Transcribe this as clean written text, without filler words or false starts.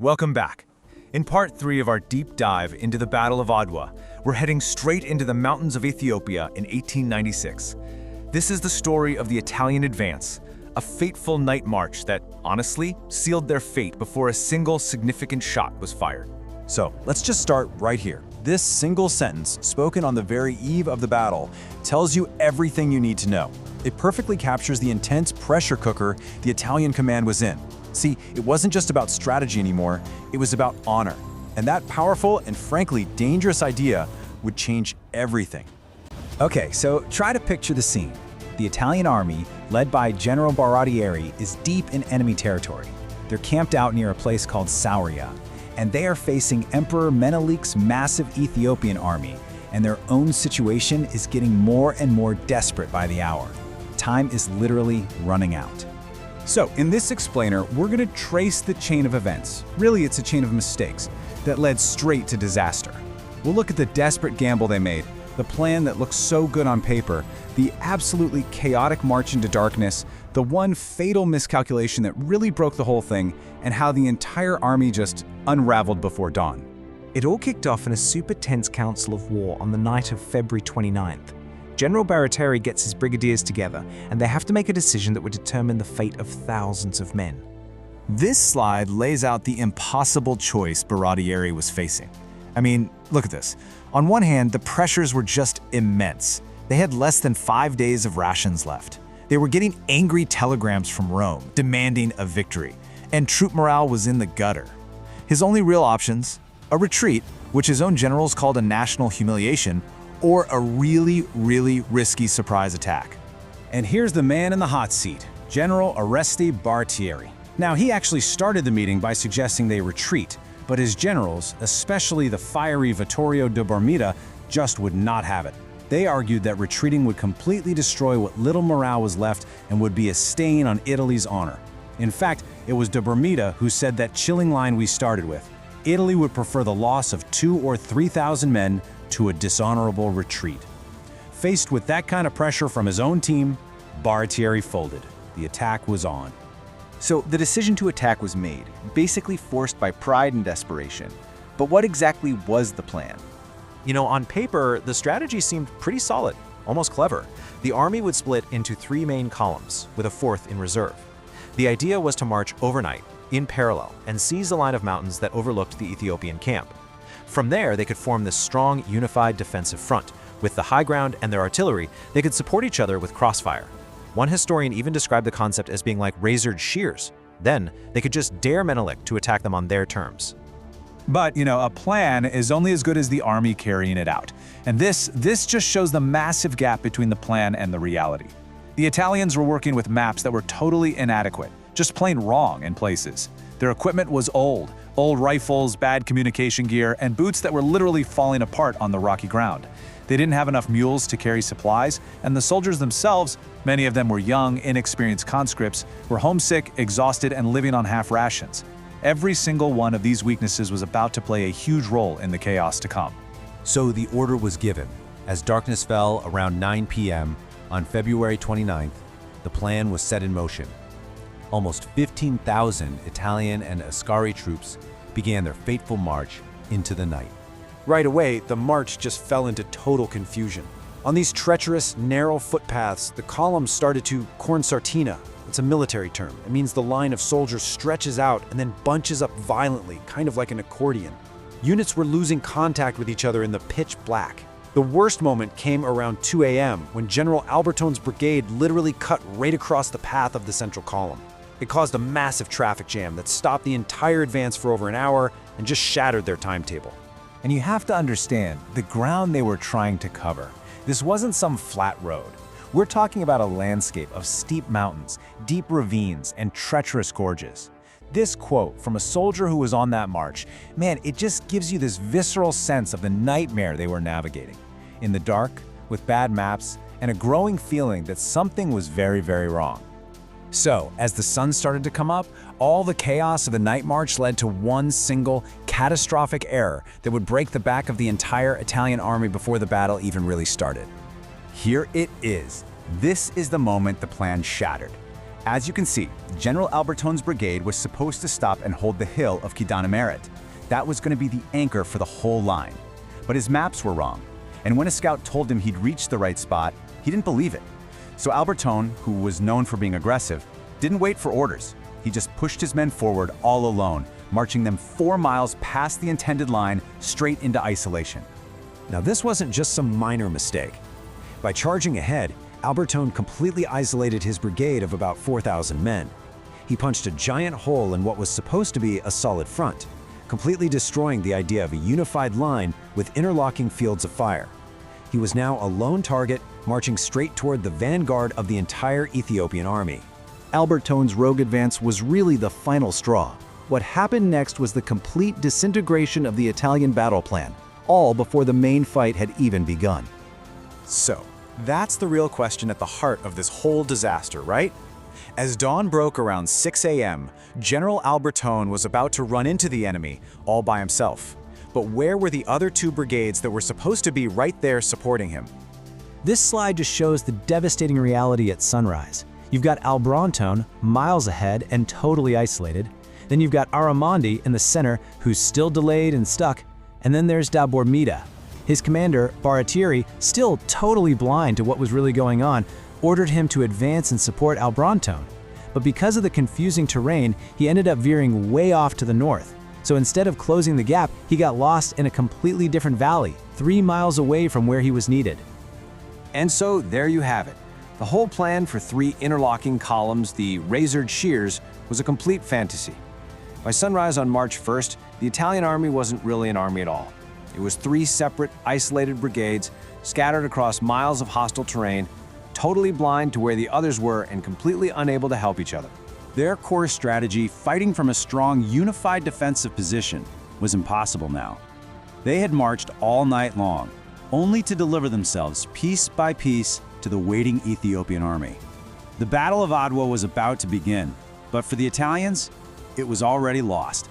Welcome back. In part 3 of our deep dive into the Battle of Adwa, we're heading straight into the mountains of Ethiopia in 1896. This is the story of the Italian advance, a fateful night march that, honestly, sealed their fate before a single significant shot was fired. So, let's just start right here. This single sentence, spoken on the very eve of the battle, tells you everything you need to know. It perfectly captures the intense pressure cooker the Italian command was in. See, it wasn't just about strategy anymore, it was about honor. And that powerful and frankly dangerous idea would change everything. Okay, so try to picture the scene. The Italian army, led by General Baratieri, is deep in enemy territory. They're camped out near a place called Sauria, and they are facing Emperor Menelik's massive Ethiopian army, and their own situation is getting more and more desperate by the hour. Time is literally running out. So, in this explainer, we're going to trace the chain of events. Really, it's a chain of mistakes that led straight to disaster. We'll look at the desperate gamble they made, the plan that looks so good on paper, the absolutely chaotic march into darkness, the one fatal miscalculation that really broke the whole thing, and how the entire army just unraveled before dawn. It all kicked off in a super tense council of war on the night of February 29th. General Baratieri gets his brigadiers together, and they have to make a decision that would determine the fate of thousands of men. This slide lays out the impossible choice Baratieri was facing. I mean, look at this. On one hand, the pressures were just immense. They had less than 5 days of rations left. They were getting angry telegrams from Rome, demanding a victory, and troop morale was in the gutter. His only real options, a retreat, which his own generals called a national humiliation, or a really risky surprise attack. And here's the man in the hot seat, General Oreste Baratieri. Now, he actually started the meeting by suggesting they retreat, but his generals, especially the fiery Vittorio de Bormida, just would not have it. They argued that retreating would completely destroy what little morale was left and would be a stain on Italy's honor. In fact, it was de Bormida who said that chilling line we started with. Italy would prefer the loss of 2,000 or 3,000 men to a dishonorable retreat. Faced with that kind of pressure from his own team, Baratieri folded. The attack was on. So the decision to attack was made, basically forced by pride and desperation. But what exactly was the plan? You know, on paper, the strategy seemed pretty solid, almost clever. The army would split into 3 main columns, with a 4th in reserve. The idea was to march overnight, in parallel, and seize the line of mountains that overlooked the Ethiopian camp. From there, they could form this strong, unified defensive front. With the high ground and their artillery, they could support each other with crossfire. One historian even described the concept as being like razored shears. Then, they could just dare Menelik to attack them on their terms. But, a plan is only as good as the army carrying it out. And this just shows the massive gap between the plan and the reality. The Italians were working with maps that were totally inadequate, just plain wrong in places. Their equipment was old rifles, bad communication gear, and boots that were literally falling apart on the rocky ground. They didn't have enough mules to carry supplies, and the soldiers themselves, many of them were young, inexperienced conscripts, were homesick, exhausted, and living on half rations. Every single one of these weaknesses was about to play a huge role in the chaos to come. So the order was given. As darkness fell around 9 p.m. on February 29th, the plan was set in motion. Almost 15,000 Italian and Ascari troops began their fateful march into the night. Right away, the march just fell into total confusion. On these treacherous, narrow footpaths, the columns started to cornsartina. It's a military term. It means the line of soldiers stretches out and then bunches up violently, kind of like an accordion. Units were losing contact with each other in the pitch black. The worst moment came around 2 a.m. when General Albertone's brigade literally cut right across the path of the central column. It caused a massive traffic jam that stopped the entire advance for over an hour and just shattered their timetable. And you have to understand the ground they were trying to cover. This wasn't some flat road. We're talking about a landscape of steep mountains, deep ravines, and treacherous gorges. This quote from a soldier who was on that march, man, it just gives you this visceral sense of the nightmare they were navigating. In the dark, with bad maps, and a growing feeling that something was very wrong. So, as the sun started to come up, all the chaos of the night march led to one single, catastrophic error that would break the back of the entire Italian army before the battle even really started. Here it is. This is the moment the plan shattered. As you can see, General Albertone's brigade was supposed to stop and hold the hill of Kidanameret. That was going to be the anchor for the whole line. But his maps were wrong, and when a scout told him he'd reached the right spot, he didn't believe it. So Albertone, who was known for being aggressive, didn't wait for orders. He just pushed his men forward all alone, marching them 4 miles past the intended line, straight into isolation. Now, this wasn't just some minor mistake. By charging ahead, Albertone completely isolated his brigade of about 4,000 men. He punched a giant hole in what was supposed to be a solid front, completely destroying the idea of a unified line with interlocking fields of fire. He was now a lone target, marching straight toward the vanguard of the entire Ethiopian army. Albertone's rogue advance was really the final straw. What happened next was the complete disintegration of the Italian battle plan, all before the main fight had even begun. So, that's the real question at the heart of this whole disaster, right? As dawn broke around 6 a.m., General Albertone was about to run into the enemy all by himself. But where were the other 2 brigades that were supposed to be right there supporting him? This slide just shows the devastating reality at sunrise. You've got Albertone miles ahead and totally isolated. Then you've got Aramandi in the center, who's still delayed and stuck. And then there's Dabormida. His commander, Baratieri, still totally blind to what was really going on, ordered him to advance and support Albertone. But because of the confusing terrain, he ended up veering way off to the north. So instead of closing the gap, he got lost in a completely different valley, 3 miles away from where he was needed. And so there you have it. The whole plan for 3 interlocking columns, the razored shears, was a complete fantasy. By sunrise on March 1st, the Italian army wasn't really an army at all. It was 3 separate, isolated brigades scattered across miles of hostile terrain, totally blind to where the others were and completely unable to help each other. Their core strategy, fighting from a strong, unified defensive position, was impossible now. They had marched all night long, only to deliver themselves piece by piece to the waiting Ethiopian army. The Battle of Adwa was about to begin, but for the Italians, it was already lost.